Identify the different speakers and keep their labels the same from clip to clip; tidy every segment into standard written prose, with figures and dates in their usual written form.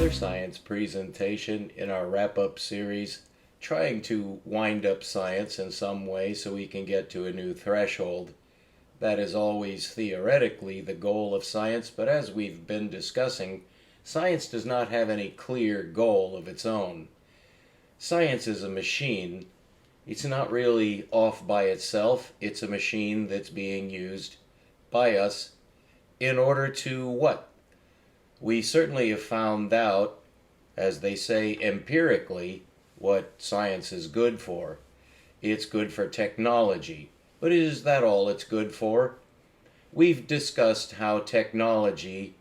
Speaker 1: another science presentation in our wrap-up series, trying to wind up science in some way so we can get to a new threshold. That is always theoretically the goal of science, but as we've been discussing, science does not have any clear goal of its own. Science is a machine. It's not really off by itself. It's a machine that's being used by us in order to what? We certainly have found out, as they say empirically, what science is good for. It's good for technology. But is that all it's good for? We've discussed how technology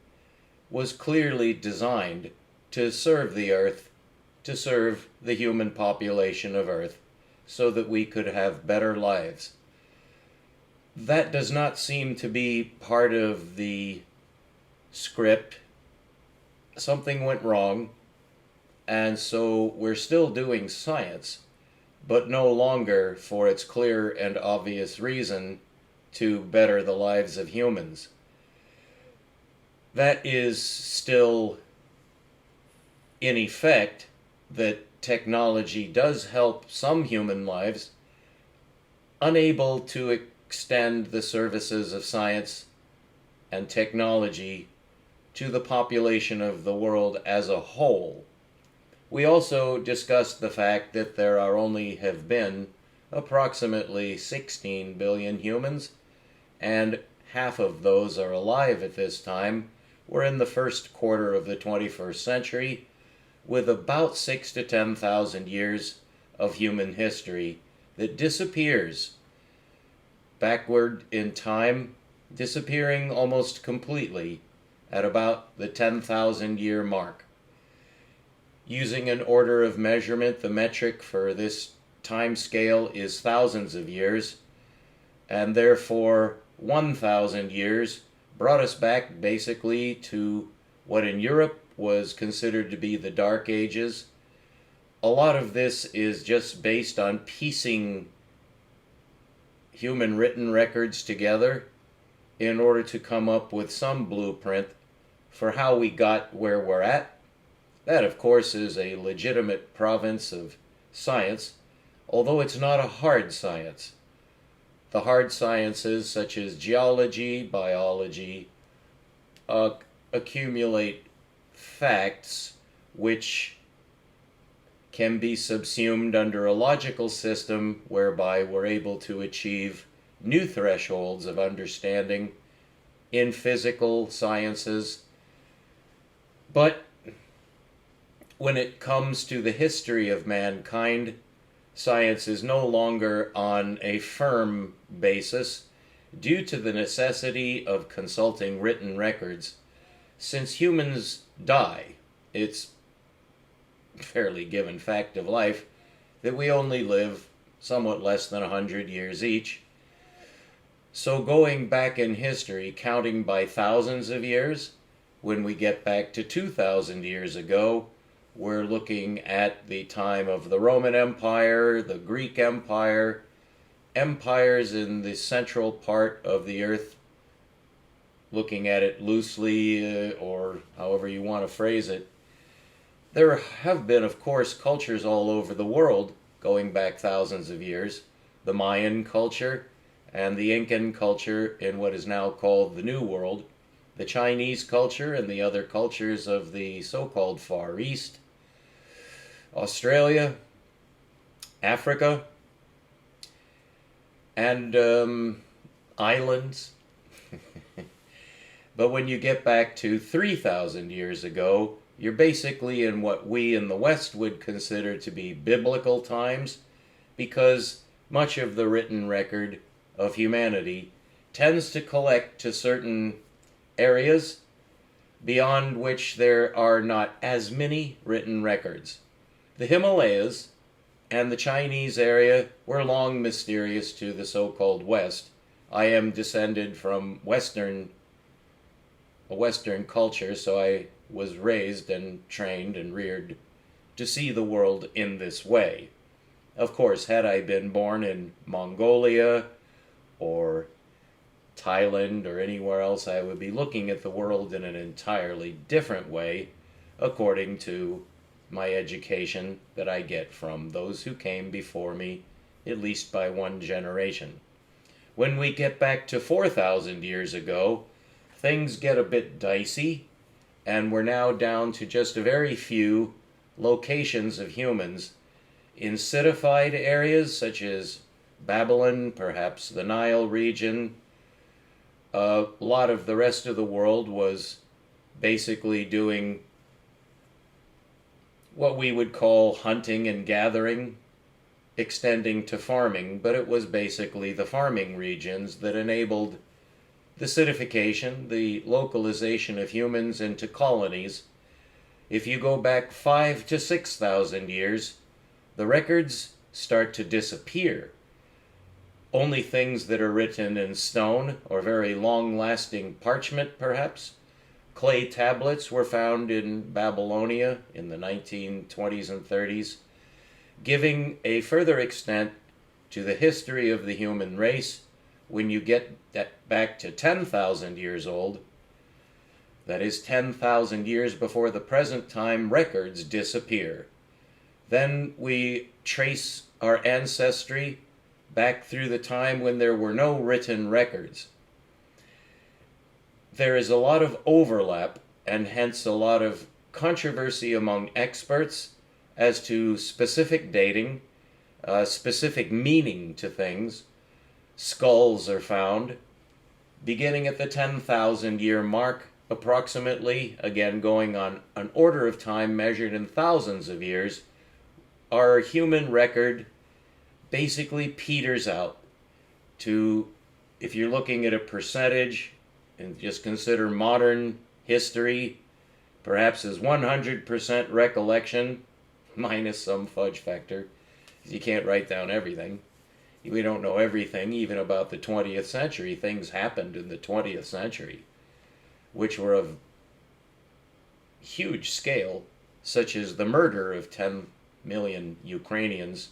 Speaker 1: was clearly designed to serve the Earth, to serve the human population of Earth, so that we could have better lives. That does not seem to be part of the script. Something went wrong, and so we're still doing science, but no longer for its clear and obvious reason to better the lives of humans. That is still in effect, that technology does help some human lives, unable to extend the services of science and technology to the population of the world as a whole. We also discussed the fact that there have been approximately 16 billion humans, and half of those are alive at this time. We're in the first quarter of the 21st century, with about 6,000 to 10,000 years of human history that disappears backward in time, disappearing almost completely at about the 10,000 year mark. Using an order of measurement, the metric for this time scale is thousands of years, and therefore 1,000 years brought us back basically to what in Europe was considered to be the Dark Ages. A lot of this is just based on piecing human written records together in order to come up with some blueprint for how we got where we're at. That, of course, is a legitimate province of science, although it's not a hard science. The hard sciences, such as geology, biology, accumulate facts which can be subsumed under a logical system whereby we're able to achieve new thresholds of understanding in physical sciences. But when it comes to the history of mankind, science is no longer on a firm basis due to the necessity of consulting written records. Since humans die, it's a fairly given fact of life that we only live somewhat less than 100 years each. So going back in history, counting by thousands of years, when we get back to 2,000 years ago, we're looking at the time of the Roman Empire, the Greek Empire, empires in the central part of the earth, looking at it loosely, or however you want to phrase it. There have been, of course, cultures all over the world going back thousands of years. The Mayan culture and the Incan culture in what is now called the New World, the Chinese culture and the other cultures of the so-called Far East, Australia, Africa, and islands. But when you get back to 3,000 years ago, you're basically in what we in the West would consider to be biblical times, because much of the written record of humanity tends to collect to certain areas beyond which there are not as many written records. The Himalayas and the Chinese area were long mysterious to the so-called West. I am descended from a Western culture, so I was raised and trained and reared to see the world in this way. Of course, had I been born in Mongolia or Thailand or anywhere else, I would be looking at the world in an entirely different way. according to my education that I get from those who came before me, at least by one generation. When we get back to 4,000 years ago, things get a bit dicey, and we're now down to just a very few locations of humans in citified areas such as Babylon, perhaps the Nile region. A lot of the rest of the world was basically doing what we would call hunting and gathering, extending to farming, but it was basically the farming regions that enabled the citification, the localization of humans into colonies. If you go back 5,000 to 6,000 years, the records start to disappear. Only things that are written in stone or very long-lasting parchment, perhaps. Clay tablets were found in Babylonia in the 1920s and 30s, giving a further extent to the history of the human race. When you get that back to 10,000 years old, that is 10,000 years before the present time, records disappear. Then we trace our ancestry back through the time when there were no written records. There is a lot of overlap and hence a lot of controversy among experts as to specific dating, specific meaning to things. Skulls are found beginning at the 10,000 year mark, approximately, again going on an order of time measured in thousands of years. Our human record basically peters out to, if you're looking at a percentage, and just consider modern history, perhaps as 100% recollection, minus some fudge factor, because you can't write down everything. We don't know everything, even about the 20th century. Things happened in the 20th century, which were of huge scale, such as the murder of 10 million Ukrainians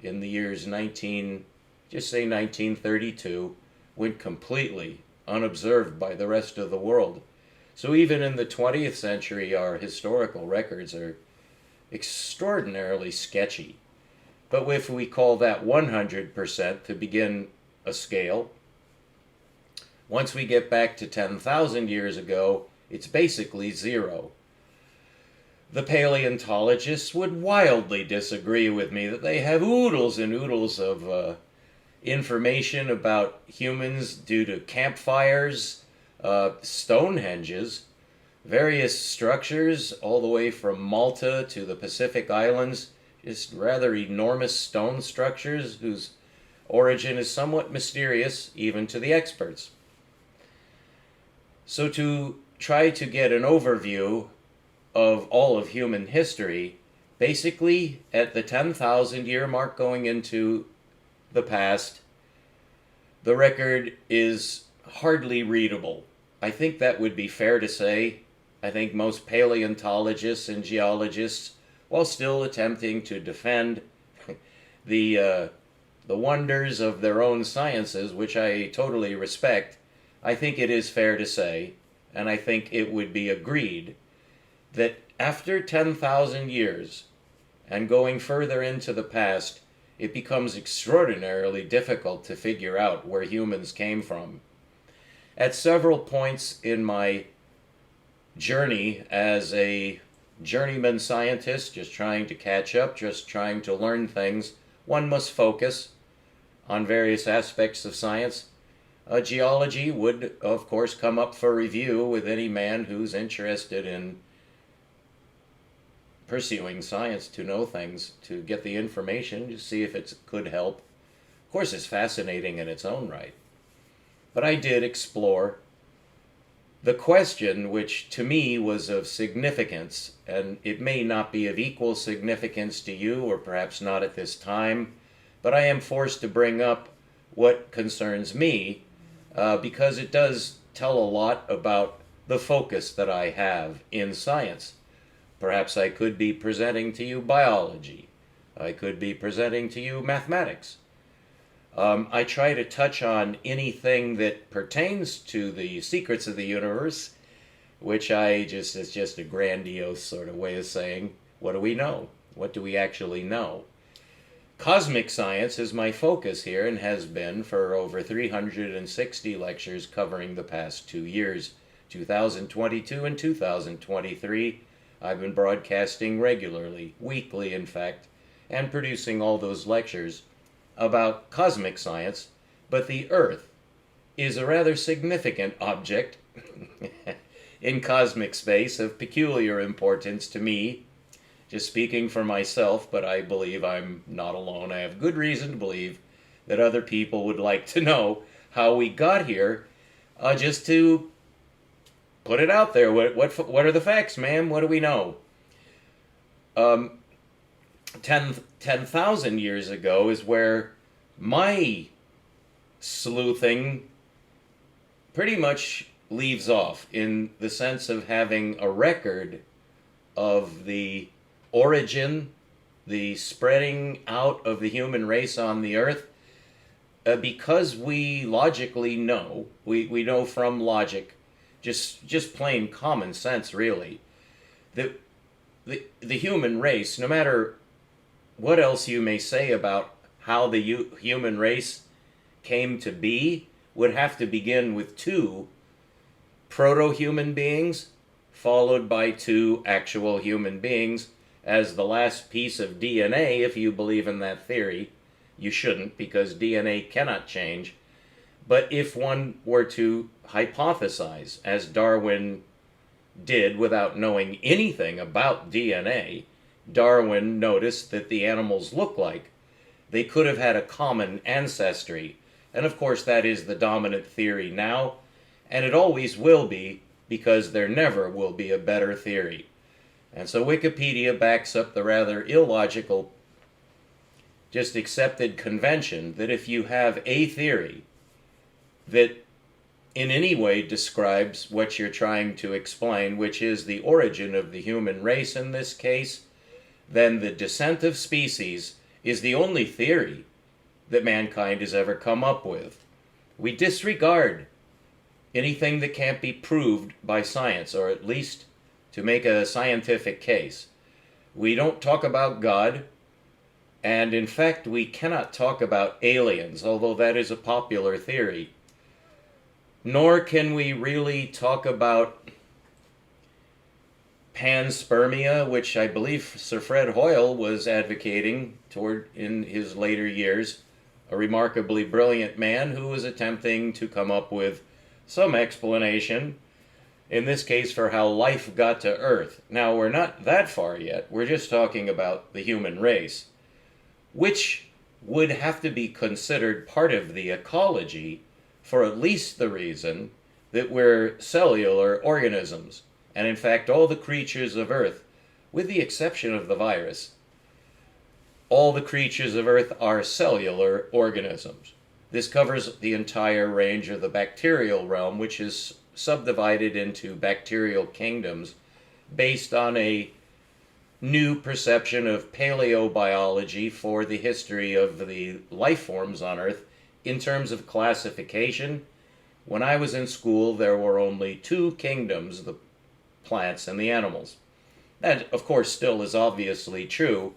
Speaker 1: in the years 1932, went completely unobserved by the rest of the world. So even in the 20th century, our historical records are extraordinarily sketchy. But if we call that 100% to begin a scale, once we get back to 10,000 years ago, it's basically zero. The paleontologists would wildly disagree with me that they have oodles and oodles of information about humans due to campfires, Stonehenges, various structures all the way from Malta to the Pacific Islands, just rather enormous stone structures whose origin is somewhat mysterious even to the experts. So to try to get an overview of all of human history, basically at the 10,000 year mark going into the past, the record is hardly readable. I think that would be fair to say. I think most paleontologists and geologists, while still attempting to defend the wonders of their own sciences, which I totally respect, I think it is fair to say, and I think it would be agreed, that after 10,000 years and going further into the past, it becomes extraordinarily difficult to figure out where humans came from. At several points in my journey as a journeyman scientist, just trying to catch up, just trying to learn things, one must focus on various aspects of science. Geology would, of course, come up for review with any man who's interested in pursuing science, to know things, to get the information, to see if it could help. Of course, it's fascinating in its own right. But I did explore the question, which to me was of significance, and it may not be of equal significance to you, or perhaps not at this time, but I am forced to bring up what concerns me, because it does tell a lot about the focus that I have in science. Perhaps I could be presenting to you biology. I could be presenting to you mathematics. I try to touch on anything that pertains to the secrets of the universe, which is just a grandiose sort of way of saying, what do we know? What do we actually know? Cosmic science is my focus here and has been for over 360 lectures covering the past 2 years, 2022 and 2023. I've been broadcasting regularly, weekly in fact, and producing all those lectures about cosmic science, but the Earth is a rather significant object in cosmic space of peculiar importance to me. Just speaking for myself, but I believe I'm not alone. I have good reason to believe that other people would like to know how we got here, just to put it out there. What are the facts, ma'am? What do we know? 10,000 years ago is where my sleuthing pretty much leaves off, in the sense of having a record of the origin, the spreading out of the human race on the earth, because we logically know, we know from logic, just plain common sense really, that the human race, no matter what else you may say about how the human race came to be, would have to begin with two proto-human beings, followed by two actual human beings, as the last piece of DNA, if you believe in that theory. You shouldn't, because DNA cannot change. But if one were to hypothesize, as Darwin did without knowing anything about DNA, Darwin noticed that the animals look like they could have had a common ancestry. And of course that is the dominant theory now, and it always will be, because there never will be a better theory. And so Wikipedia backs up the rather illogical, just accepted convention that if you have a theory that in any way describes what you're trying to explain, which is the origin of the human race in this case, then the descent of species is the only theory that mankind has ever come up with. We disregard anything that can't be proved by science, or at least to make a scientific case. We don't talk about God, and in fact we cannot talk about aliens, although that is a popular theory. Nor can we really talk about panspermia, which I believe Sir Fred Hoyle was advocating toward in his later years, a remarkably brilliant man who was attempting to come up with some explanation, in this case for how life got to Earth. Now, we're not that far yet. We're just talking about the human race, which would have to be considered part of the ecology for at least the reason that we're cellular organisms. And in fact, all the creatures of Earth, with the exception of the virus, all the creatures of Earth are cellular organisms. This covers the entire range of the bacterial realm, which is subdivided into bacterial kingdoms based on a new perception of paleobiology for the history of the life forms on Earth in terms of classification. When I was in school, there were only two kingdoms, the plants and the animals. That, of course, still is obviously true,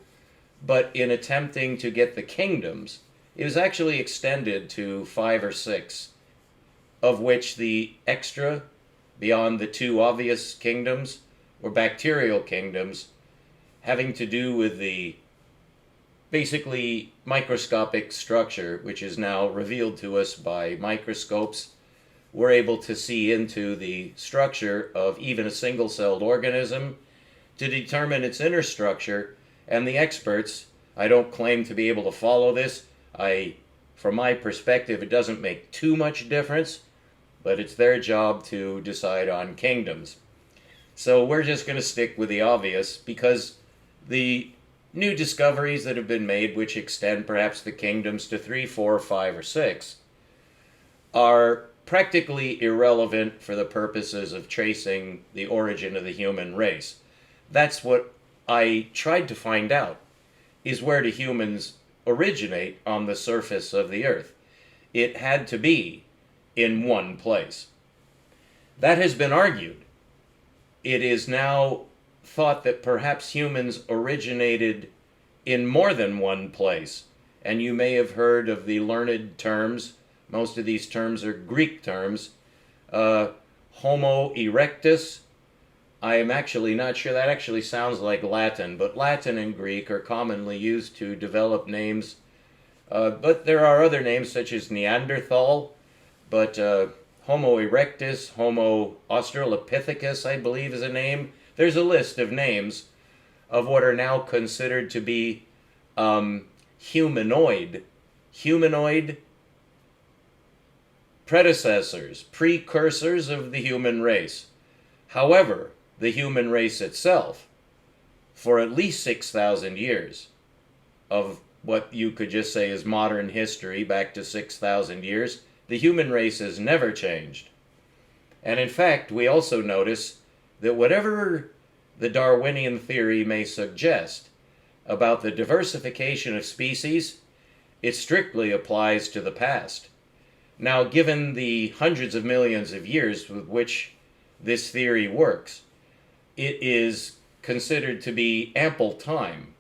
Speaker 1: but in attempting to get the kingdoms, it was actually extended to 5 or 6, of which the extra, beyond the two obvious kingdoms, were bacterial kingdoms, having to do with the basically microscopic structure, which is now revealed to us by microscopes. We're able to see into the structure of even a single-celled organism to determine its inner structure, and the experts, I don't claim to be able to follow this. From my perspective, it doesn't make too much difference, but it's their job to decide on kingdoms. So we're just going to stick with the obvious, because the new discoveries that have been made, which extend perhaps the kingdoms to 3, 4, 5, or 6, are practically irrelevant for the purposes of tracing the origin of the human race. That's what I tried to find out, is where do humans originate on the surface of the Earth. It had to be in one place. That has been argued it is now thought that perhaps humans originated in more than one place. And you may have heard of the learned terms. Most of these terms are Greek terms. Homo erectus. I am actually not sure. That actually sounds like Latin, but Latin and Greek are commonly used to develop names. But there are other names such as Neanderthal, but Homo erectus, Homo australopithecus, I believe is a name. There's a list of names of what are now considered to be humanoid predecessors, precursors of the human race. However, the human race itself, for at least 6,000 years of what you could just say is modern history, back to 6,000 years, the human race has never changed. And in fact, we also notice that whatever the Darwinian theory may suggest about the diversification of species, it strictly applies to the past. Now, given the hundreds of millions of years with which this theory works, it is considered to be ample time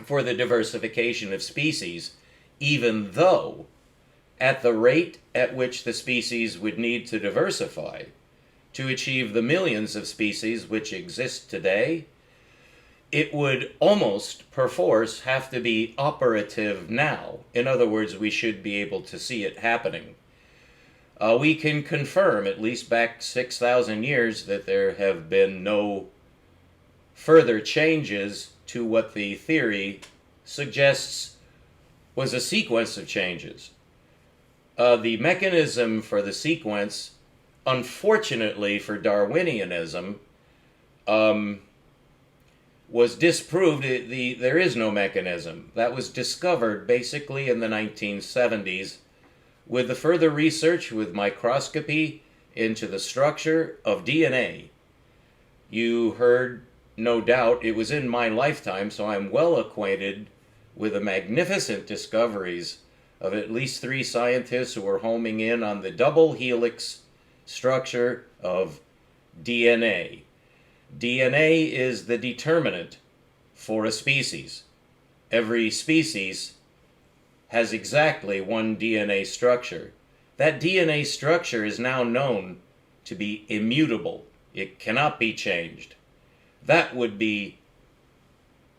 Speaker 1: for the diversification of species, even though at the rate at which the species would need to diversify to achieve the millions of species which exist today, it would almost perforce have to be operative now. In other words, we should be able to see it happening. We can confirm, at least back 6,000 years, that there have been no further changes to what the theory suggests was a sequence of changes. The mechanism for the sequence, unfortunately for Darwinianism, was disproved. There is no mechanism. That was discovered basically in the 1970s with the further research with microscopy into the structure of DNA. You heard, no doubt, it was in my lifetime, so I'm well acquainted with the magnificent discoveries of at least 3 scientists who were homing in on the double helix structure of DNA. DNA is the determinant for a species. Every species has exactly one DNA structure. That DNA structure is now known to be immutable. It cannot be changed. That would be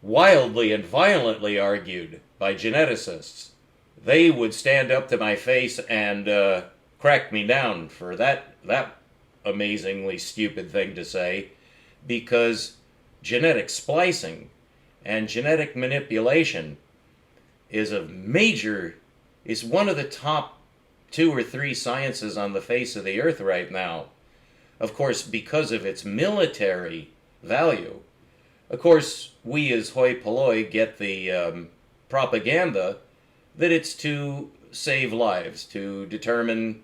Speaker 1: wildly and violently argued by geneticists. They would stand up to my face and crack me down for that amazingly stupid thing to say, because genetic splicing and genetic manipulation is one of the top 2 or 3 sciences on the face of the earth right now. Of course, because of its military value. Of course, we as hoi polloi get the propaganda that it's to save lives, to determine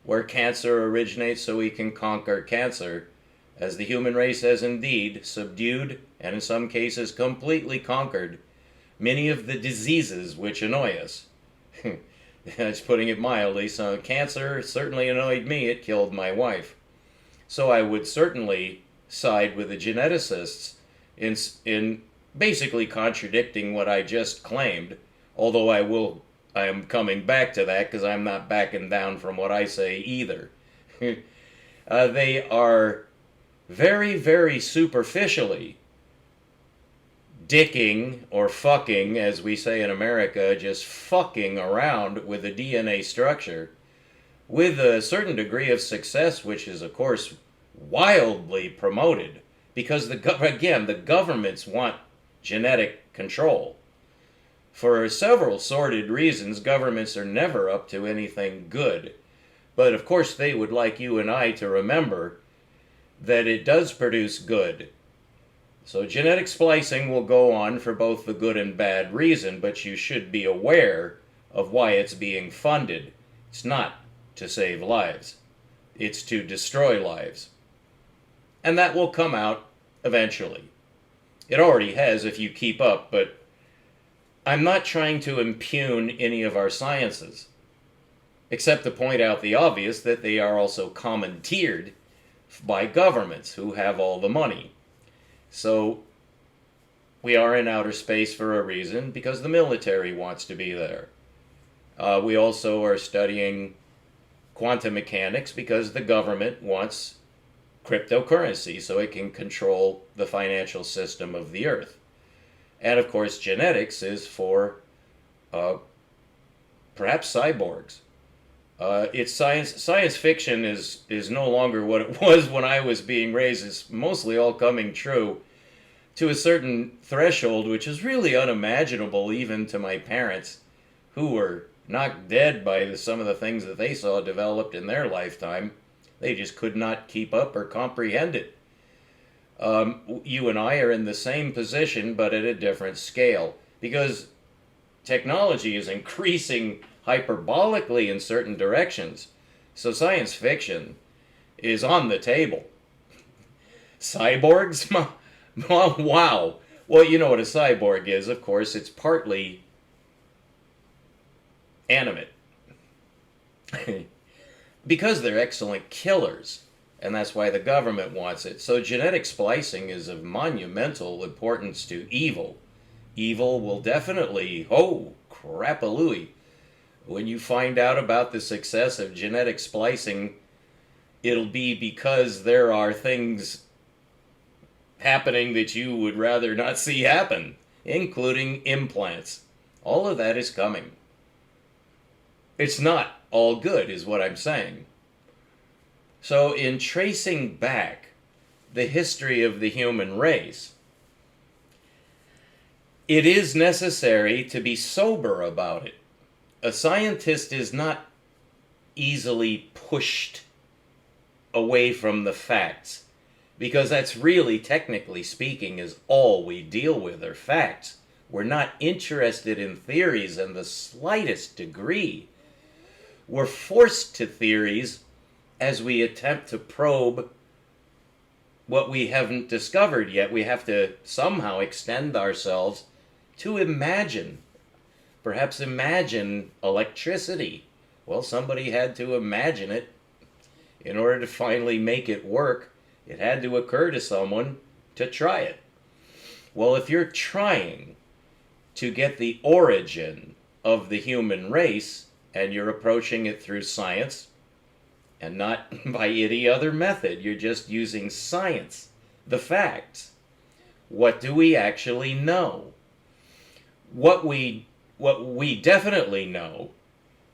Speaker 1: where cancer originates so we can conquer cancer, as the human race has indeed subdued, and in some cases completely conquered, many of the diseases which annoy us. That's putting it mildly. So cancer certainly annoyed me. It killed my wife. So I would certainly side with the geneticists in basically contradicting what I just claimed, although I am coming back to that because I'm not backing down from what I say either. They are very, very superficially dicking or fucking, as we say in America, just fucking around with the DNA structure with a certain degree of success, which is, of course, wildly promoted because, the governments want genetic control. For several sordid reasons, governments are never up to anything good. But, of course, they would like you and I to remember that it does produce good. So genetic splicing will go on for both the good and bad reason, but you should be aware of why it's being funded. It's not to save lives. It's to destroy lives. And that will come out eventually. It already has if you keep up, but I'm not trying to impugn any of our sciences, except to point out the obvious, that they are also commandeered by governments who have all the money. So we are in outer space for a reason, because the military wants to be there. We also are studying quantum mechanics because the government wants cryptocurrency so it can control the financial system of the earth. And of course, genetics is for perhaps cyborgs. It's science fiction is no longer what it was when I was being raised. It's mostly all coming true to a certain threshold, which is really unimaginable even to my parents, who were knocked dead by some of the things that they saw developed in their lifetime. They just could not keep up or comprehend it. You and I are in the same position, but at a different scale, because technology is increasing hyperbolically in certain directions. So science fiction is on the table. Cyborgs? Wow. Well, you know what a cyborg is, of course. It's partly animate. Because they're excellent killers, and that's why the government wants it. So genetic splicing is of monumental importance to evil. Evil will definitely, oh, crapalooey. When you find out about the success of genetic splicing, it'll be because there are things happening that you would rather not see happen, including implants. All of that is coming. It's not all good, is what I'm saying. So in tracing back the history of the human race, it is necessary to be sober about it. A scientist is not easily pushed away from the facts, because that's really, technically speaking, is all we deal with are facts. We're not interested in theories in the slightest degree. We're forced to theories as we attempt to probe what we haven't discovered yet. We have to somehow extend ourselves to imagine. Perhaps imagine electricity. Well, somebody had to imagine it. In order to finally make it work, it had to occur to someone to try it. Well, if you're trying to get the origin of the human race, and you're approaching it through science, and not by any other method, you're just using science, the facts. What do we actually know? What we definitely know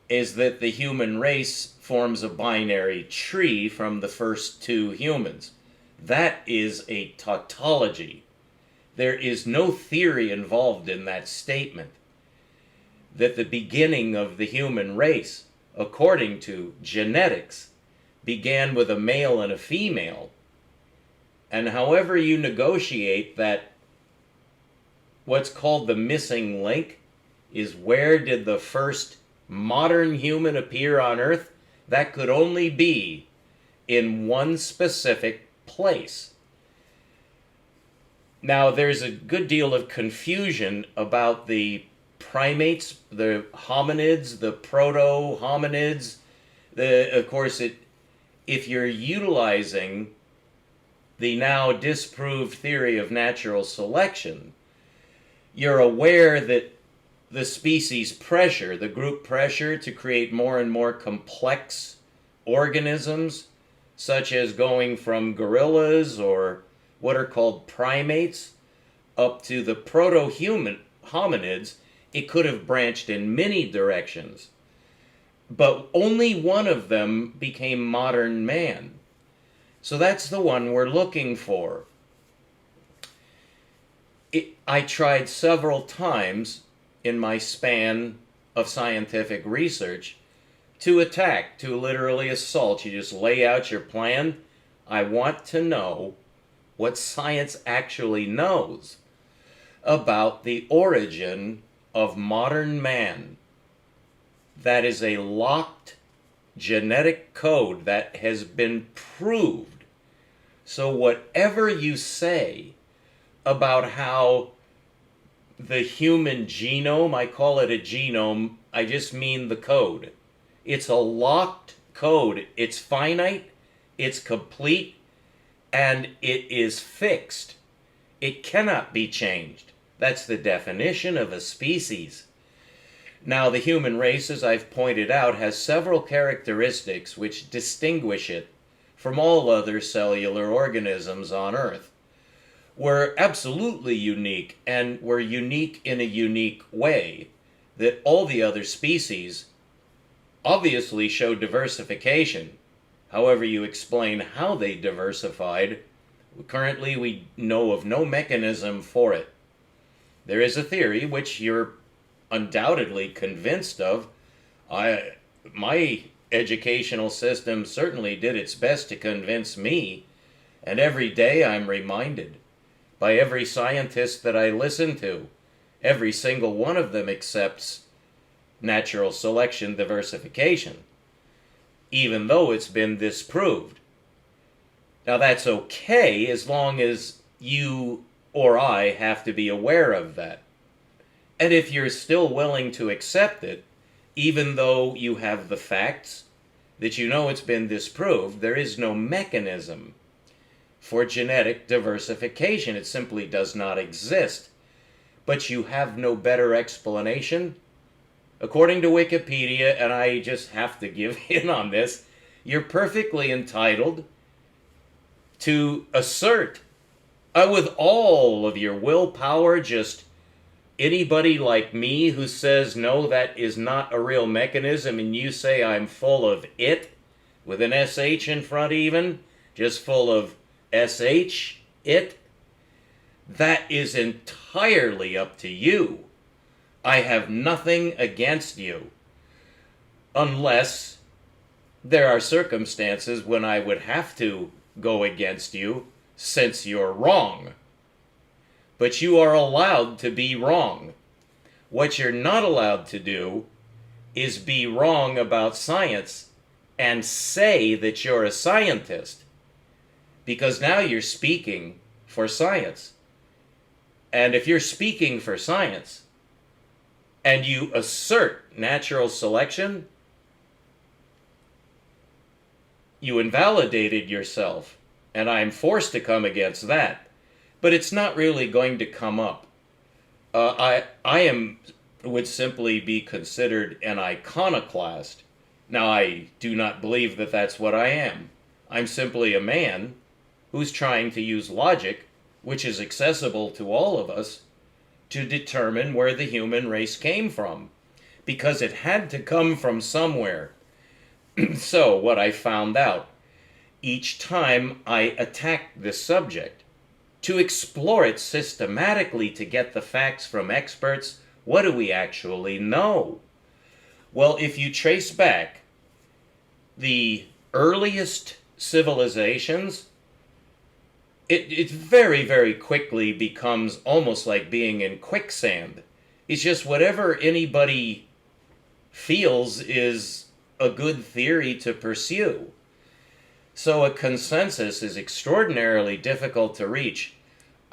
Speaker 1: is that the human race forms a binary tree from the first two humans. That is a tautology. There is no theory involved in that statement. That the beginning of the human race, according to genetics, began with a male and a female. And however you negotiate that, what's called the missing link, is where did the first modern human appear on Earth? That could only be in one specific place. Now, there's a good deal of confusion about the primates, the hominids, the proto-hominids. Of course, if you're utilizing the now disproved theory of natural selection, you're aware that the species pressure, the group pressure to create more and more complex organisms, such as going from gorillas or what are called primates up to the proto-human hominids, it could have branched in many directions. But only one of them became modern man. So that's the one we're looking for. I tried several times in my span of scientific research to attack, to literally assault. You just lay out your plan. I want to know what science actually knows about the origin of modern man. That is a locked genetic code that has been proved. So whatever you say about how the human genome, I call it a genome, I just mean the code. It's a locked code. It's finite, it's complete, and it is fixed. It cannot be changed. That's the definition of a species. Now, the human race, as I've pointed out, has several characteristics which distinguish it from all other cellular organisms on Earth. We're absolutely unique, and we're unique in a unique way, that all the other species obviously show diversification. However you explain how they diversified, currently we know of no mechanism for it. There is a theory which you're undoubtedly convinced of. My educational system certainly did its best to convince me, and every day I'm reminded by every scientist that I listen to. Every single one of them accepts natural selection diversification, even though it's been disproved. Now that's okay as long as you or I have to be aware of that. And if you're still willing to accept it, even though you have the facts that you know it's been disproved, there is no mechanism for genetic diversification. It simply does not exist. But you have no better explanation? According to Wikipedia, and I just have to give in on this, you're perfectly entitled to assert, with all of your willpower, just anybody like me who says, no, that is not a real mechanism, and you say I'm full of it, with an SH in front even, just full of SH, it, that is entirely up to you. I have nothing against you, unless there are circumstances when I would have to go against you, since you're wrong. But you are allowed to be wrong. What you're not allowed to do is be wrong about science and say that you're a scientist, because now you're speaking for science. And if you're speaking for science and you assert natural selection, you invalidated yourself, and I'm forced to come against that. But it's not really going to come up. Would simply be considered an iconoclast. Now, I do not believe that that's what I am. I'm simply a man who's trying to use logic, which is accessible to all of us, to determine where the human race came from, because it had to come from somewhere. So, what I found out, each time I attacked this subject, to explore it systematically, to get the facts from experts, what do we actually know? Well, if you trace back the earliest civilizations, it very, very quickly becomes almost like being in quicksand. It's just whatever anybody feels is a good theory to pursue. So a consensus is extraordinarily difficult to reach.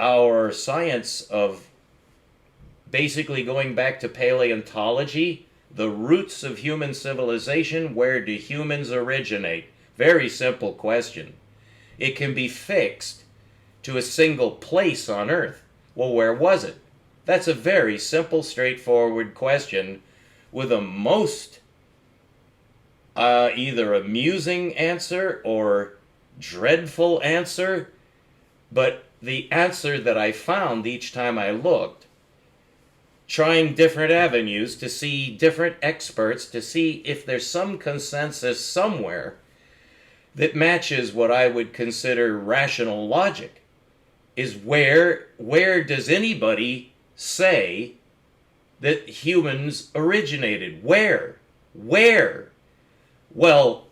Speaker 1: Our science of basically going back to paleontology, the roots of human civilization, where do humans originate? Very simple question. It can be fixed to a single place on Earth. Well, where was it? That's a very simple, straightforward question with a most either amusing answer or dreadful answer. But the answer that I found each time I looked, trying different avenues to see different experts, to see if there's some consensus somewhere that matches what I would consider rational logic, is where does anybody say that humans originated? Where? Well,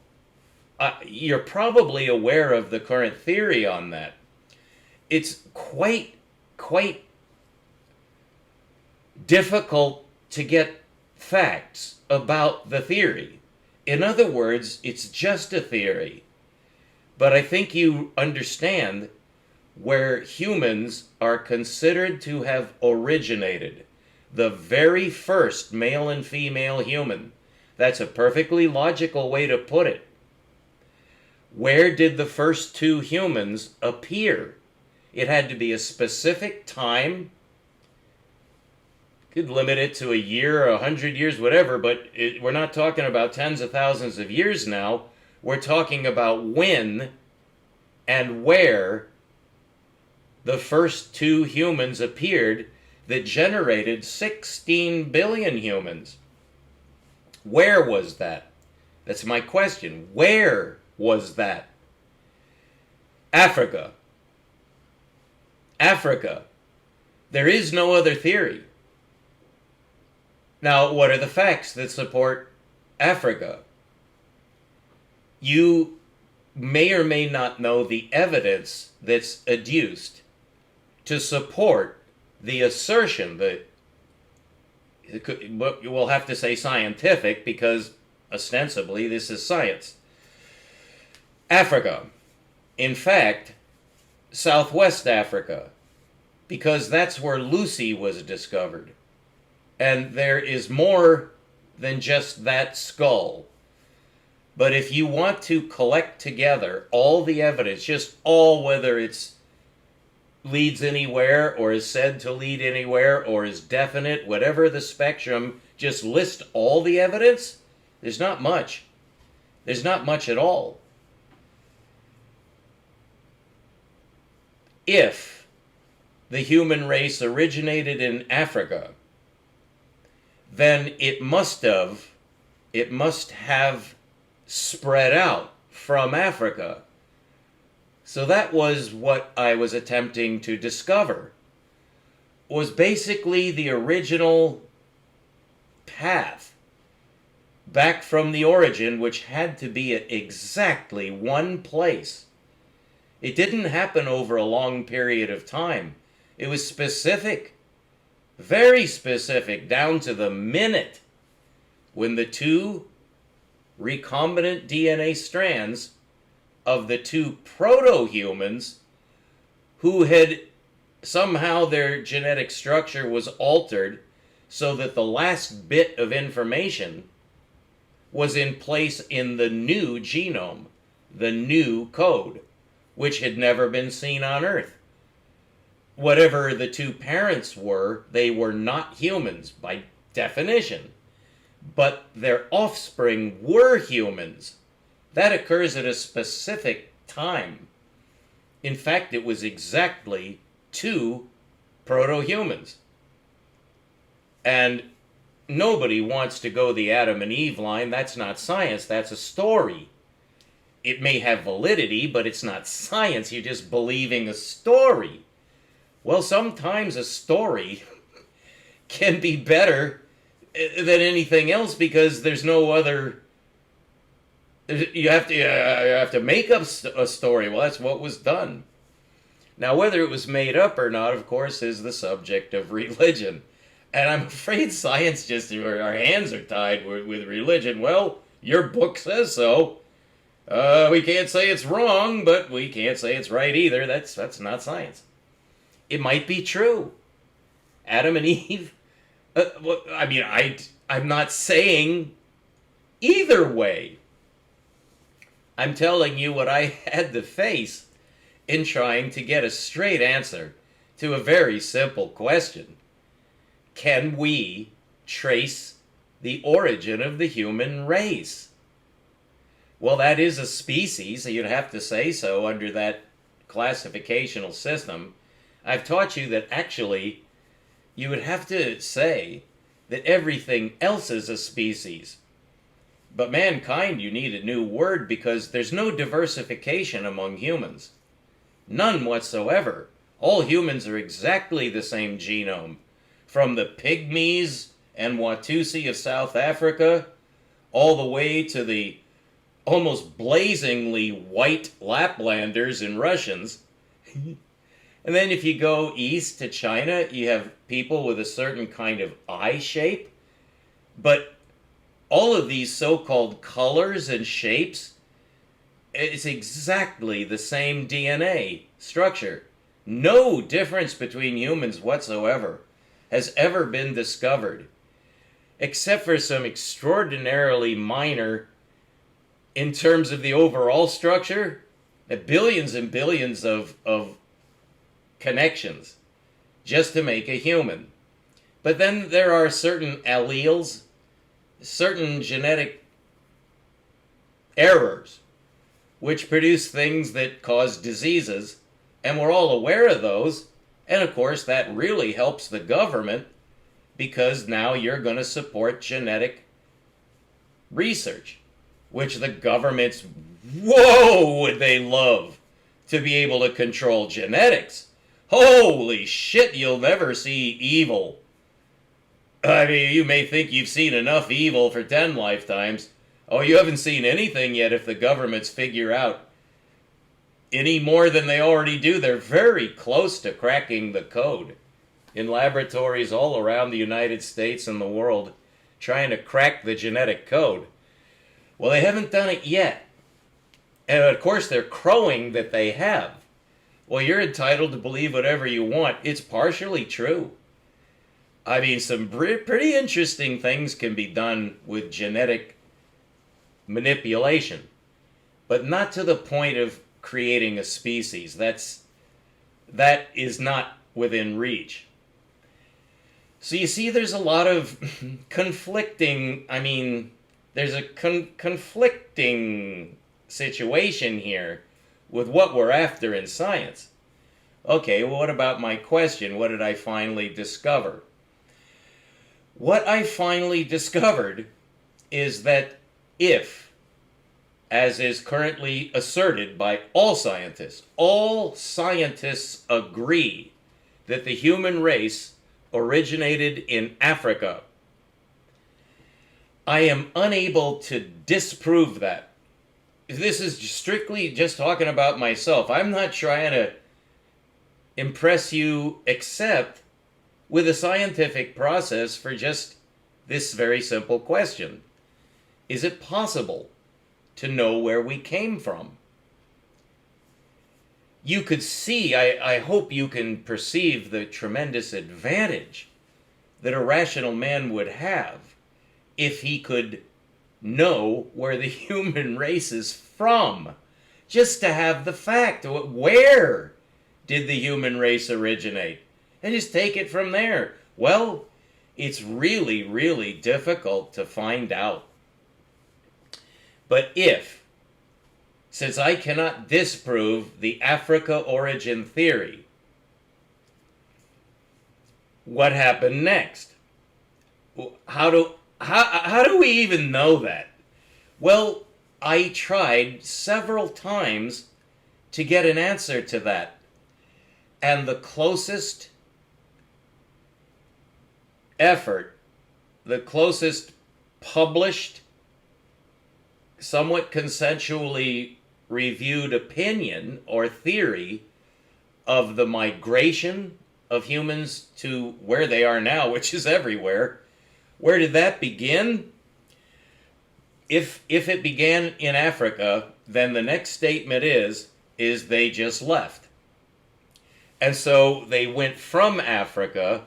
Speaker 1: you're probably aware of the current theory on that. It's quite difficult to get facts about the theory. In other words, it's just a theory. But I think you understand where humans are considered to have originated. The very first male and female human. That's a perfectly logical way to put it. Where did the first two humans appear? It had to be a specific time. Could limit it to a year, 100 years, whatever, but we're not talking about tens of thousands of years now. We're talking about when and where the first two humans appeared that generated 16 billion humans. Where was that? That's my question. Where was that? Africa. Africa. There is no other theory. Now, what are the facts that support Africa? You may or may not know the evidence that's adduced to support the assertion that, we'll have to say scientific because ostensibly this is science. Africa. In fact, Southwest Africa, because that's where Lucy was discovered. And there is more than just that skull. But if you want to collect together all the evidence, just all, whether it's leads anywhere or is said to lead anywhere or is definite, whatever the spectrum, just list all the evidence, there's not much. There's not much at all. If the human race originated in Africa, then it must have spread out from Africa. So that was what I was attempting to discover, was basically the original path back from the origin, which had to be at exactly one place. It didn't happen over a long period of time. It was specific, very specific, down to the minute when the two recombinant DNA strands of the two proto-humans, who had somehow their genetic structure was altered so that the last bit of information was in place in the new genome, the new code, which had never been seen on Earth. Whatever the two parents were, they were not humans by definition, but their offspring were humans. That occurs at a specific time. In fact, it was exactly two proto-humans. And nobody wants to go the Adam and Eve line. That's not science, that's a story. It may have validity, but it's not science. You're just believing a story. Well, sometimes a story can be better than anything else because there's no other. You have to make up a story. Well, that's what was done. Now, whether it was made up or not, of course, is the subject of religion. And I'm afraid science just, our hands are tied with religion. Well, your book says so. We can't say it's wrong, but we can't say it's right either. That's not science. It might be true. Adam and Eve. I'm not saying either way. I'm telling you what I had to face in trying to get a straight answer to a very simple question. Can we trace the origin of the human race? Well, that is a species, so you'd have to say so under that classificational system. I've taught you that actually you would have to say that everything else is a species. But mankind, you need a new word because there's no diversification among humans. None whatsoever. All humans are exactly the same genome. From the pygmies and Watusi of South Africa, all the way to the almost blazingly white Laplanders and Russians. And then if you go east to China, you have people with a certain kind of eye shape. But all of these so-called colors and shapes, it's exactly the same DNA structure. No difference between humans whatsoever has ever been discovered, except for some extraordinarily minor in terms of the overall structure, billions and billions of connections just to make a human. But then there are certain alleles, certain genetic errors, which produce things that cause diseases, and we're all aware of those, and of course that really helps the government because now you're going to support genetic research, which the governments, whoa, would they love to be able to control genetics. Holy shit, you'll never see evil. I mean, you may think you've seen enough evil for 10 lifetimes. Oh, you haven't seen anything yet if the governments figure out any more than they already do. They're very close to cracking the code in laboratories all around the United States and the world, trying to crack the genetic code. Well, they haven't done it yet. And of course, they're crowing that they have. Well, you're entitled to believe whatever you want. It's partially true. I mean, some pretty interesting things can be done with genetic manipulation, but not to the point of creating a species. That is not within reach. So you see, there's a lot of conflicting, there's a conflicting situation here with what we're after in science. Okay, well, what about my question? What did I finally discover? What I finally discovered is that if, as is currently asserted by all scientists agree that the human race originated in Africa. I am unable to disprove that. This is strictly just talking about myself. I'm not trying to impress you except with a scientific process for just this very simple question. Is it possible to know where we came from? You could see, I hope you can perceive the tremendous advantage that a rational man would have if he could know where the human race is from. Just to have the fact, where did the human race originate? And just take it from there. Well, it's really, really difficult to find out. But since I cannot disprove the Africa origin theory, what happened next? How do we even know that? Well, I tried several times to get an answer to that. And the closest effort, the closest published, somewhat consensually reviewed opinion or theory of the migration of humans to where they are now, which is everywhere. Where did that begin? If it began in Africa, then the next statement is they just left. And so they went from Africa,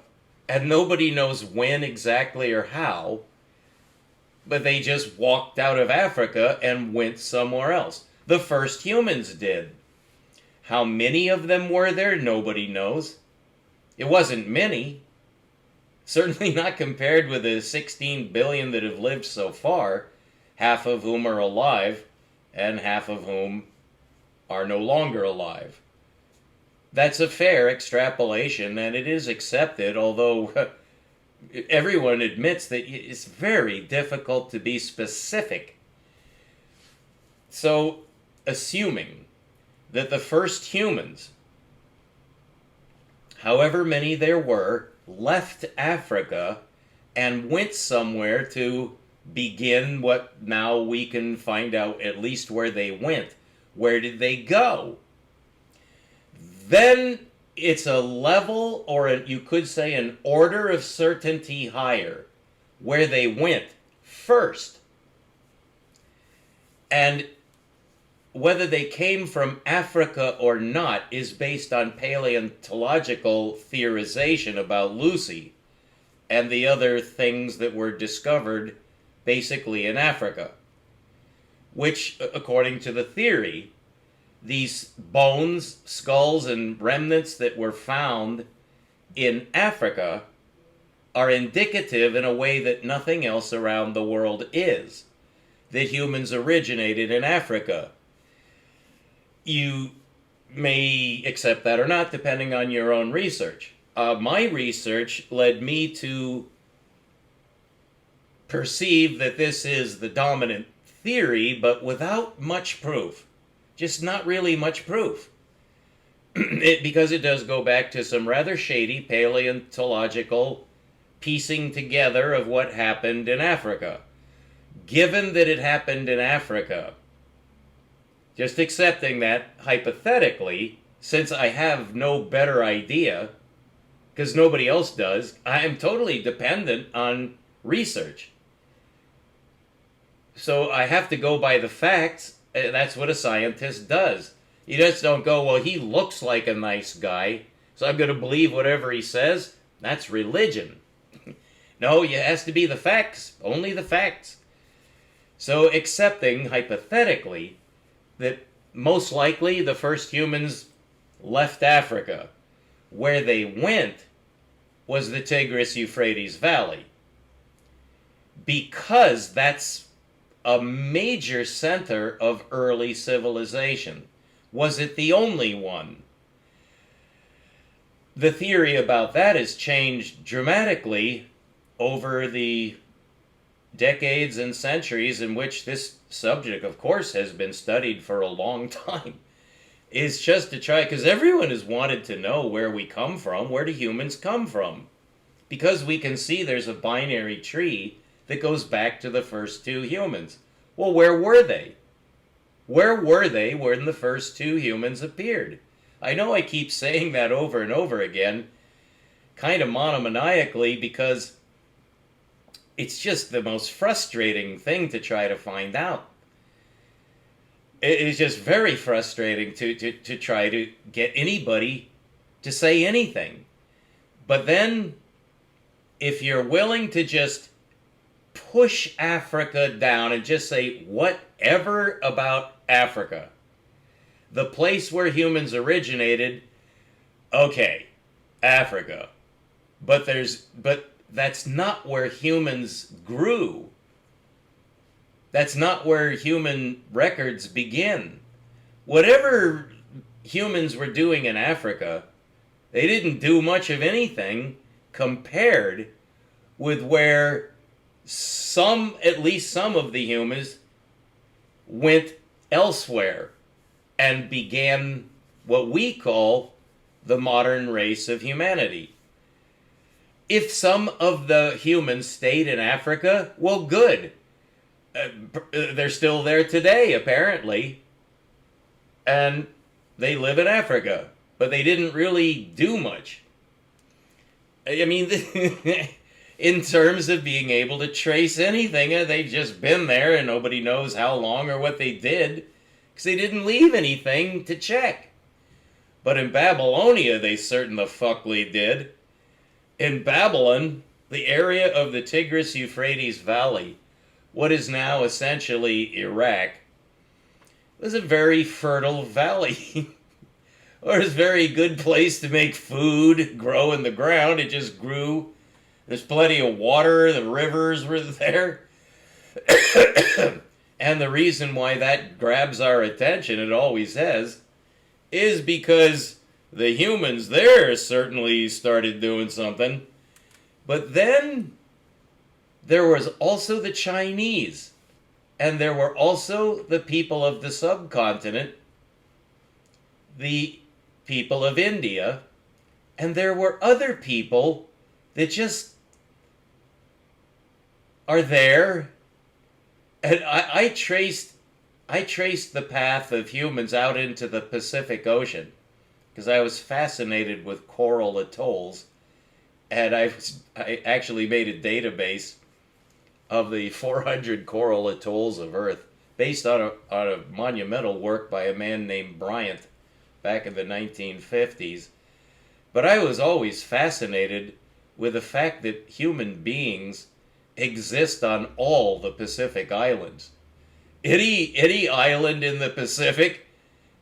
Speaker 1: and nobody knows when exactly or how, but they just walked out of Africa and went somewhere else. The first humans did. How many of them were there? Nobody knows. It wasn't many. Certainly not compared with the 16 billion that have lived so far, half of whom are alive and half of whom are no longer alive. That's a fair extrapolation, and it is accepted, although everyone admits that it's very difficult to be specific. So, assuming that the first humans, however many there were, left Africa and went somewhere to begin what now we can find out at least where they went. Where did they go? Then it's a level, or you could say an order of certainty higher, where they went first. And whether they came from Africa or not is based on paleoanthropological theorization about Lucy and the other things that were discovered basically in Africa. which, according to the theory, these bones, skulls, and remnants that were found in Africa are indicative in a way that nothing else around the world is, that humans originated in Africa. You may accept that or not, depending on your own research. My research led me to perceive that this is the dominant theory, but without much proof. Just not really much proof. Because it does go back to some rather shady paleontological piecing together of what happened in Africa. Given that it happened in Africa, just accepting that hypothetically, since I have no better idea, because nobody else does, I am totally dependent on research. So I have to go by the facts. That's what a scientist does. You just don't go, well, he looks like a nice guy, so I'm going to believe whatever he says. That's religion. No, it has to be the facts, only the facts. So accepting, hypothetically, that most likely the first humans left Africa, where they went was the Tigris-Euphrates Valley, because that's a major center of early civilization. Was it the only one? The theory about that has changed dramatically over the decades and centuries in which this subject, of course, has been studied for a long time. Is just to try, because everyone has wanted to know where we come from, where do humans come from? Because we can see there's a binary tree that goes back to the first two humans. Well, where were they? Where were they when the first two humans appeared? I know I keep saying that over and over again, kind of monomaniacally, because it's just the most frustrating thing to try to find out. It is just very frustrating to try to get anybody to say anything. But then, if you're willing to just push Africa down and just say whatever about Africa, the place where humans originated, okay, Africa. But that's not where humans grew. That's not where human records begin. Whatever humans were doing in Africa, they didn't do much of anything compared with where at least some of the humans went elsewhere and began what we call the modern race of humanity. If some of the humans stayed in Africa, well, good. They're still there today, apparently. And they live in Africa. But they didn't really do much. I mean, in terms of being able to trace anything, they've just been there and nobody knows how long or what they did, because they didn't leave anything to check. But in Babylonia, they certain the fuckly did. In Babylon, the area of the Tigris-Euphrates Valley, what is now essentially Iraq, was a very fertile valley. Or a very good place to make food grow in the ground. It just grew. There's plenty of water. The rivers were there. And the reason why that grabs our attention, it always has, is because the humans there certainly started doing something. But then there was also the Chinese. And there were also the people of the subcontinent, the people of India, and there were other people that just are there. And I traced the path of humans out into the Pacific Ocean because I was fascinated with coral atolls, and I actually made a database of the 400 coral atolls of Earth based on a monumental work by a man named Bryant back in the 1950s. But I was always fascinated with the fact that human beings exist on all the Pacific Islands. Any island in the Pacific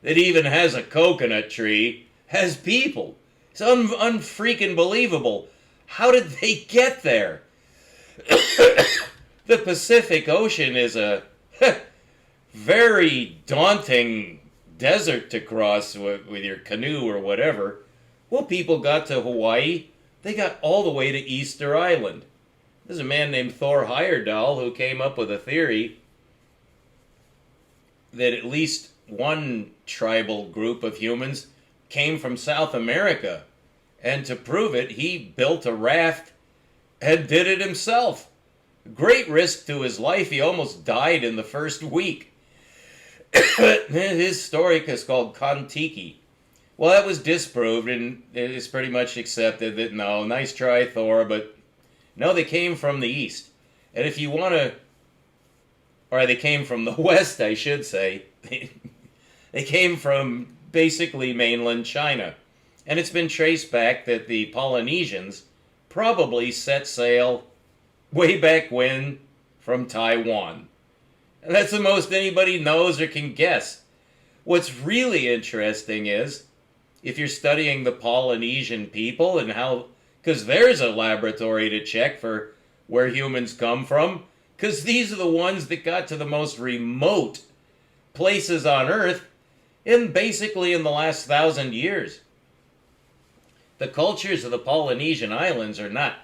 Speaker 1: that even has a coconut tree has people. It's unfreaking believable. How did they get there? The Pacific Ocean is a very daunting desert to cross with your canoe or whatever. Well, people got to Hawaii. They got all the way to Easter Island. There's a man named Thor Heyerdahl who came up with a theory that at least one tribal group of humans came from South America. And to prove it, he built a raft and did it himself. Great risk to his life. He almost died in the first week. His story is called Kon-Tiki. Well, that was disproved, and it's pretty much accepted that, no, nice try, Thor, but no, they came from the east. And if you want to, or they came from the west, I should say. They came from basically mainland China. And it's been traced back that the Polynesians probably set sail way back when from Taiwan. And that's the most anybody knows or can guess. What's really interesting is, if you're studying the Polynesian people and how, because there's a laboratory to check for where humans come from, because these are the ones that got to the most remote places on Earth basically in the last 1,000 years. The cultures of the Polynesian islands are not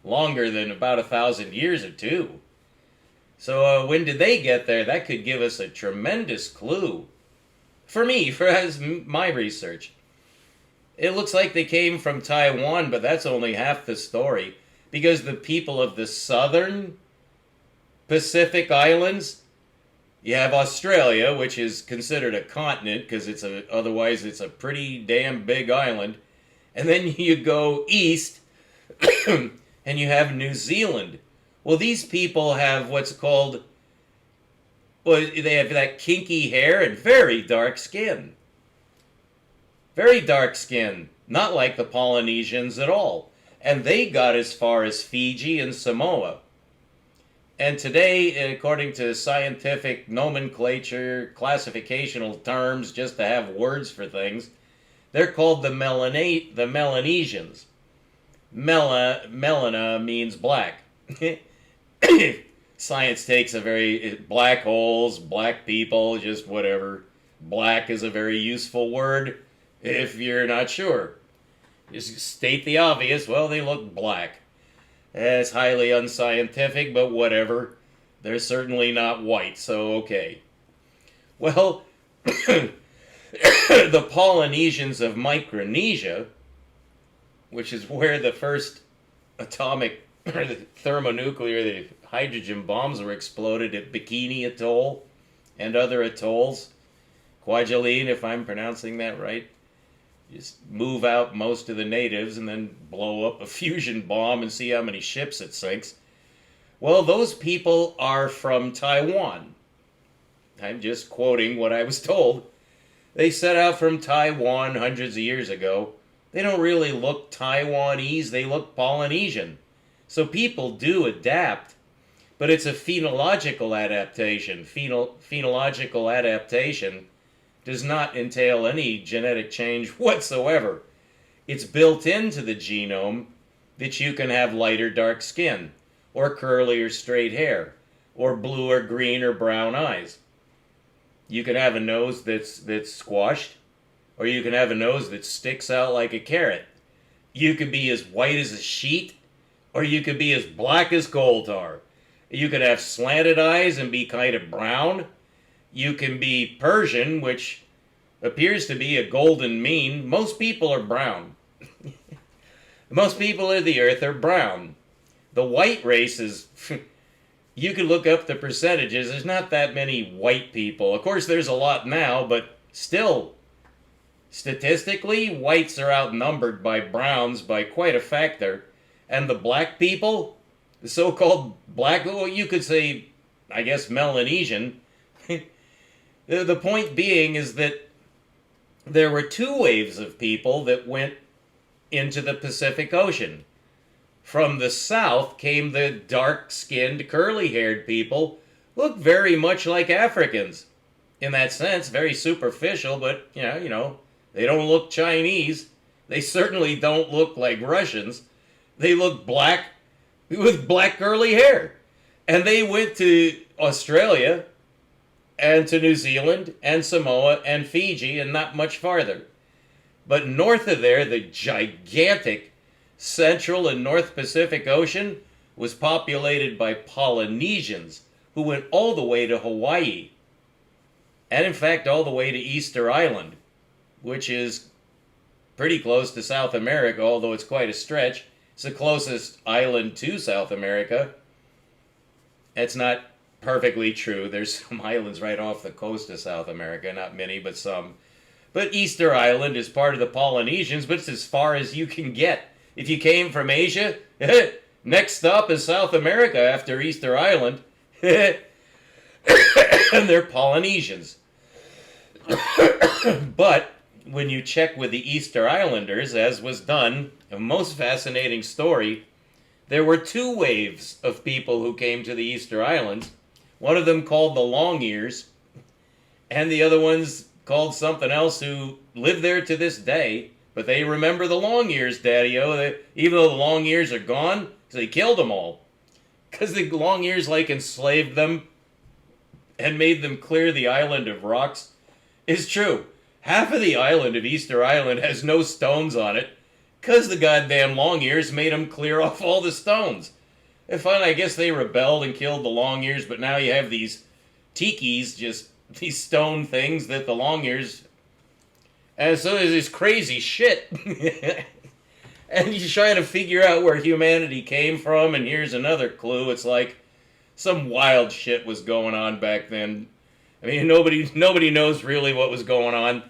Speaker 1: longer than about 1,000 years or two. So when did they get there? That could give us a tremendous clue. For me, as my research. It looks like they came from Taiwan, but that's only half the story. Because the people of the southern Pacific Islands, you have Australia, which is considered a continent because otherwise it's a pretty damn big island. And then you go east and you have New Zealand. Well, these people have what's called, they have that kinky hair and very dark skin. Very dark skin, not like the Polynesians at all. And they got as far as Fiji and Samoa. And today, according to scientific nomenclature, classificational terms, just to have words for things, they're called the Melanesians. Melana means black. Science takes black holes, black people, just whatever. Black is a very useful word if you're not sure. Just state the obvious, well, they look black. It's highly unscientific, but whatever. They're certainly not white, so okay. Well, the Polynesians of Micronesia, which is where the first atomic, or the thermonuclear, the hydrogen bombs were exploded at Bikini Atoll and other atolls. Kwajalein, if I'm pronouncing that right. Just move out most of the natives and then blow up a fusion bomb and see how many ships it sinks. Well, those people are from Taiwan. I'm just quoting what I was told. They set out from Taiwan hundreds of years ago. They don't really look Taiwanese, they look Polynesian. So people do adapt, but it's a phenological adaptation. Phenological adaptation does not entail any genetic change whatsoever. It's built into the genome that you can have light or dark skin, or curly or straight hair, or blue or green or brown eyes. You can have a nose that's squashed, or you can have a nose that sticks out like a carrot. You could be as white as a sheet, or you could be as black as coal tar. You could have slanted eyes and be kind of brown. You can be Persian, which appears to be a golden mean. Most people are brown. Most people of the earth are brown. The white race is... You could look up the percentages. There's not that many white people. Of course, there's a lot now, but still, statistically, whites are outnumbered by browns by quite a factor. And the black people, the so-called black, well, you could say, I guess, Melanesian. The point being is that there were two waves of people that went into the Pacific Ocean. From the south came the dark-skinned, curly-haired people look very much like Africans. In that sense, very superficial, but, they don't look Chinese. They certainly don't look like Russians. They look black with black curly hair. And they went to Australia and to New Zealand and Samoa and Fiji and not much farther. But north of there, the gigantic Central and North Pacific Ocean was populated by Polynesians who went all the way to Hawaii. And in fact, all the way to Easter Island, which is pretty close to South America, although it's quite a stretch. It's the closest island to South America. It's not perfectly true. There's some islands right off the coast of South America, not many, but some. But Easter Island is part of the Polynesians, but it's as far as you can get. If you came from Asia, next stop is South America after Easter Island. And they're Polynesians. But when you check with the Easter Islanders, as was done, a most fascinating story, there were two waves of people who came to the Easter Islands. One of them called the Long Ears, and the other ones called something else, who live there to this day. But they remember the Long Ears, Daddy-O, even though the Long Ears are gone, because they killed them all. Because the Long Ears, enslaved them and made them clear the island of rocks. It's true. Half of the island of Easter Island has no stones on it, because the goddamn Long Ears made them clear off all the stones. And finally, I guess they rebelled and killed the Long Ears, but now you have these tikis, just these stone things that the Long Ears... And so there's this crazy shit. And you're trying to figure out where humanity came from, and here's another clue. It's like some wild shit was going on back then. I mean, nobody knows really what was going on.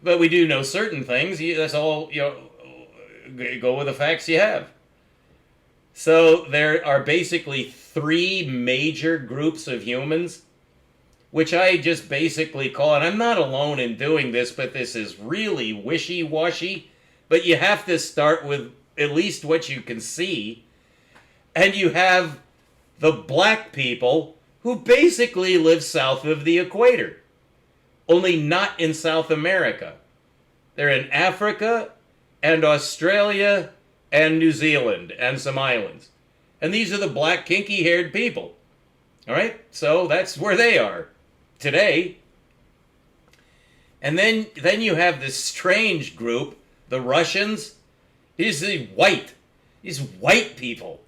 Speaker 1: But we do know certain things. That's all, go with the facts you have. So there are basically three major groups of humans, which I just basically call, and I'm not alone in doing this, but this is really wishy-washy, but you have to start with at least what you can see. And you have the black people, who basically live south of the equator, only not in South America. They're in Africa and Australia and New Zealand and some islands. And these are the black kinky-haired people. All right? So that's where they are today. And then you have this strange group, the Russians. These white people.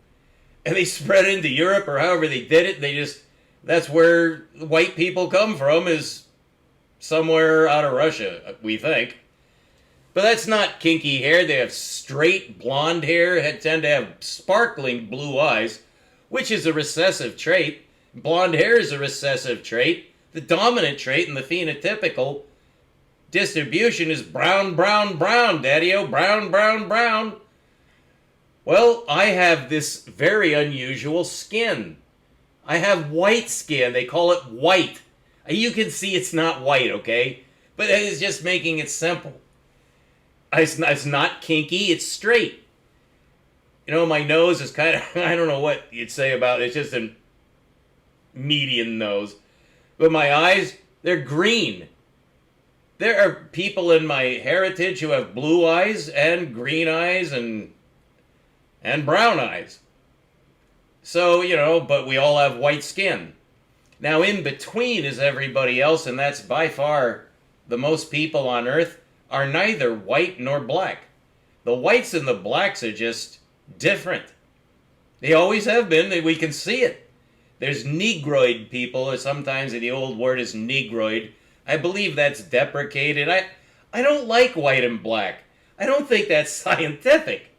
Speaker 1: And they spread into Europe, or however they did it. That's where white people come from, is somewhere out of Russia, we think. But that's not kinky hair. They have straight blonde hair, tend to have sparkling blue eyes, which is a recessive trait. Blonde hair is a recessive trait. The dominant trait in the phenotypical distribution is brown, brown, brown, Daddy-O, brown, brown, brown. Well, I have this very unusual skin. I have white skin. They call it white. You can see it's not white, okay? But it's just making it simple. It's not kinky, it's straight. My nose is kind of, I don't know what you'd say about it. It's just a median nose. But my eyes, they're green. There are people in my heritage who have blue eyes and green eyes and brown eyes. So, but we all have white skin. Now, in between is everybody else, and that's by far the most people on Earth are neither white nor black. The whites and the blacks are just different. They always have been. We can see it. There's negroid people, or sometimes the old word is negroid. I believe that's deprecated. I don't like white and black. I don't think that's scientific.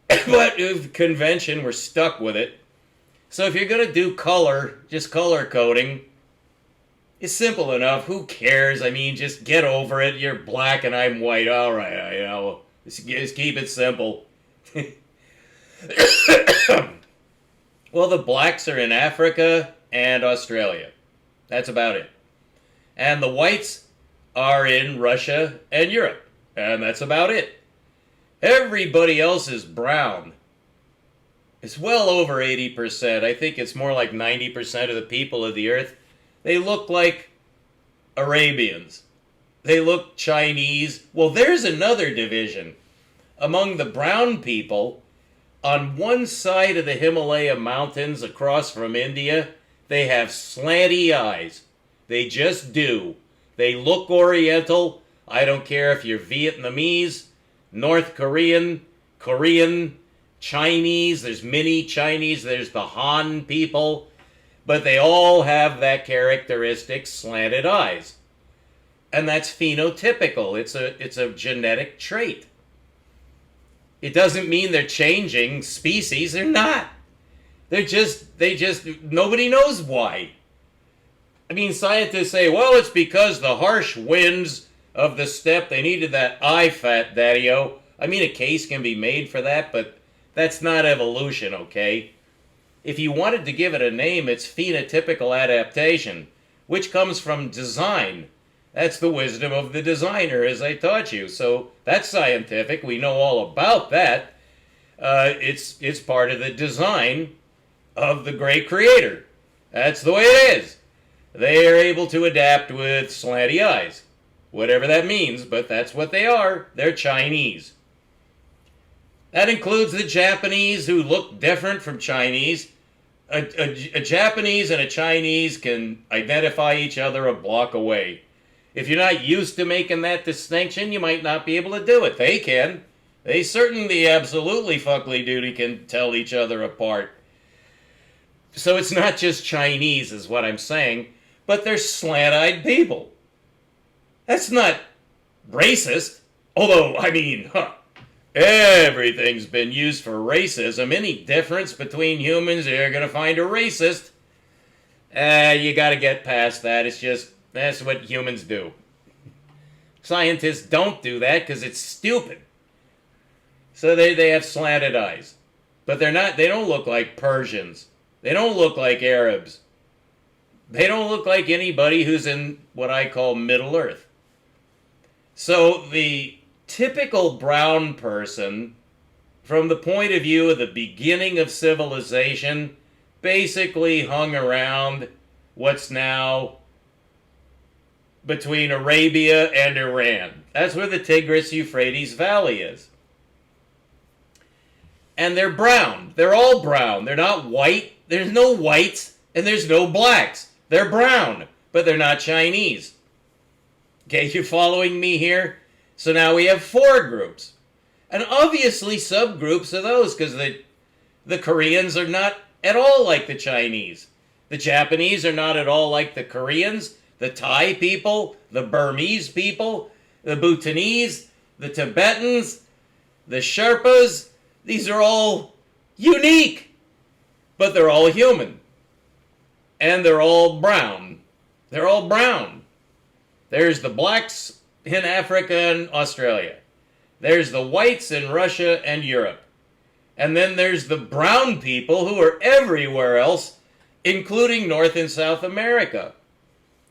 Speaker 1: But with convention, we're stuck with it. So if you're going to do color, just color coding, it's simple enough. Who cares? I mean, just get over it. You're black and I'm white. All right, just keep it simple. Well, the blacks are in Africa and Australia. That's about it. And the whites are in Russia and Europe. And that's about it. Everybody else is brown. It's well over 80%. I think it's more like 90% of the people of the earth. They look like Arabians. They look Chinese. Well, there's another division. Among the brown people, on one side of the Himalaya mountains across from India, they have slanty eyes. They just do. They look Oriental. I don't care if you're Vietnamese, North Korean, Korean, Chinese. There's many Chinese. There's the Han people. But they all have that characteristic slanted eyes. And that's phenotypical. It's a genetic trait. It doesn't mean they're changing species. They're not. They just, nobody knows why. I mean, scientists say, well, it's because the harsh winds of the steppe, they needed that eye fat, daddy-o. I mean, a case can be made for that, but that's not evolution, okay? If you wanted to give it a name, it's phenotypical adaptation, which comes from design. That's the wisdom of the designer, as I taught you. So that's scientific. We know all about that. It's part of the design of the great creator. That's the way it is. They are able to adapt with slanty eyes. Whatever that means, but that's what they are. They're Chinese. That includes the Japanese, who look different from Chinese. A Japanese and a Chinese can identify each other a block away. If you're not used to making that distinction, you might not be able to do it. They can. They certainly, absolutely, fuckly duty can tell each other apart. So it's not just Chinese, is what I'm saying, but they're slant-eyed people. That's not racist. Although, I mean, everything's been used for racism. Any difference between humans, you're going to find a racist. You got to get past that. It's just, that's what humans do. Scientists don't do that because it's stupid. So they have slanted eyes. But they don't look like Persians. They don't look like Arabs. They don't look like anybody who's in what I call Middle Earth. So the typical brown person, from the point of view of the beginning of civilization, basically hung around what's now between Arabia and Iran. That's where the Tigris-Euphrates Valley is. And they're brown. They're all brown. They're not white. There's no whites and there's no blacks. They're brown, but they're not Chinese. Okay, you following me here? So now we have 4 groups. And obviously subgroups of those, because the Koreans are not at all like the Chinese. The Japanese are not at all like the Koreans. The Thai people, the Burmese people, the Bhutanese, the Tibetans, the Sherpas, these are all unique, but they're all human. And they're all brown. They're all brown. There's the blacks in Africa and Australia. There's the whites in Russia and Europe. And then there's the brown people who are everywhere else, including North and South America.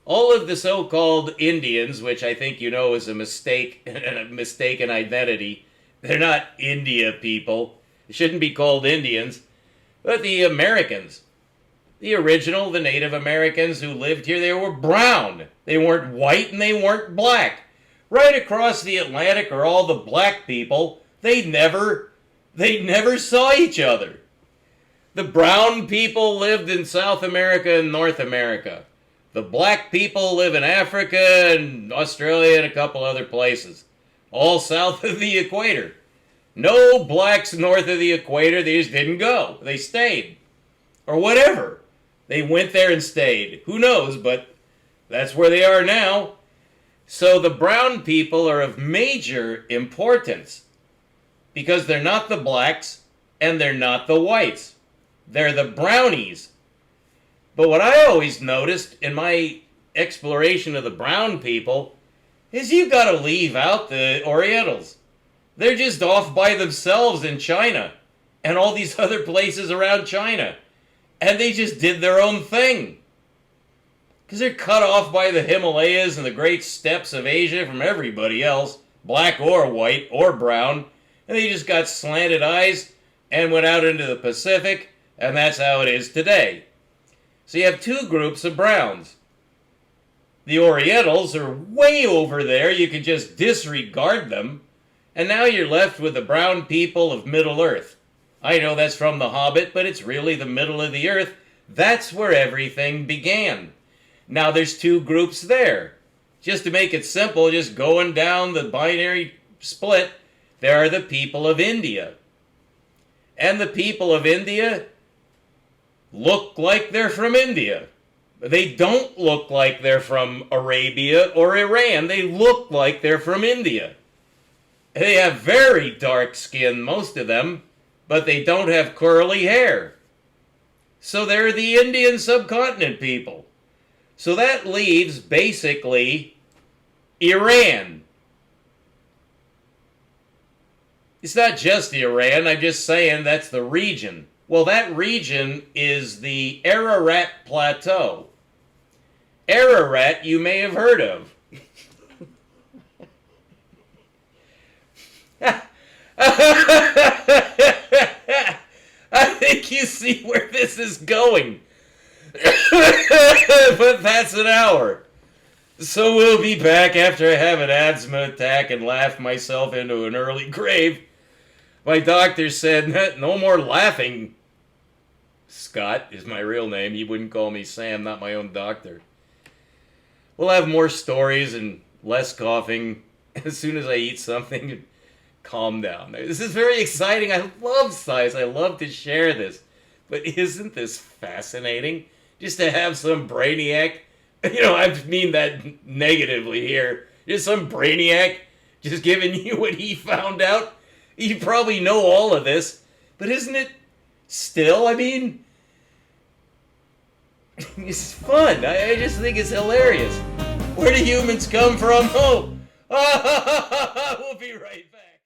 Speaker 1: All of the so-called Indians, which I think you know is a mistake, a mistaken identity, they're not India people. They shouldn't be called Indians. But the Americans, the original, the Native Americans who lived here, they were brown. They weren't white and they weren't black. Right across the Atlantic are all the black people. They never saw each other. The brown people lived in South America and North America. The black people live in Africa and Australia and a couple other places. All south of the equator. No blacks north of the equator. They just didn't go. They stayed. Or whatever. They went there and stayed. Who knows, but that's where they are now. So the brown people are of major importance because they're not the blacks and they're not the whites. They're the brownies. But what I always noticed in my exploration of the brown people is you got to leave out the Orientals. They're just off by themselves in China and all these other places around China. And they just did their own thing. Because they're cut off by the Himalayas and the great steppes of Asia from everybody else, black or white or brown. And they just got slanted eyes and went out into the Pacific, and that's how it is today. So you have two groups of browns. The Orientals are way over there. You can just disregard them. And now you're left with the brown people of Middle Earth. I know that's from The Hobbit, but it's really the middle of the earth. That's where everything began. Now there's two groups there. Just to make it simple, just going down the binary split, there are the people of India. And the people of India look like they're from India. They don't look like they're from Arabia or Iran. They look like they're from India. They have very dark skin, most of them, but they don't have curly hair. So they're the Indian subcontinent people. So that leaves basically Iran. It's not just Iran, I'm just saying that's the region. Well, that region is the Ararat Plateau. Ararat you may have heard of. I think you see where this is going. But that's an hour. So we'll be back after I have an asthma attack and laugh myself into an early grave. My doctor said, no more laughing. Scott is my real name. He wouldn't call me Sam, not my own doctor. We'll have more stories and less coughing as soon as I eat something and calm down. This is very exciting. I love science. I love to share this. But isn't this fascinating? Just to have some brainiac, I mean that negatively here, just some brainiac just giving you what he found out. You probably know all of this, but isn't it still, it's fun. I just think it's hilarious. Where do humans come from? Oh, we'll be right back.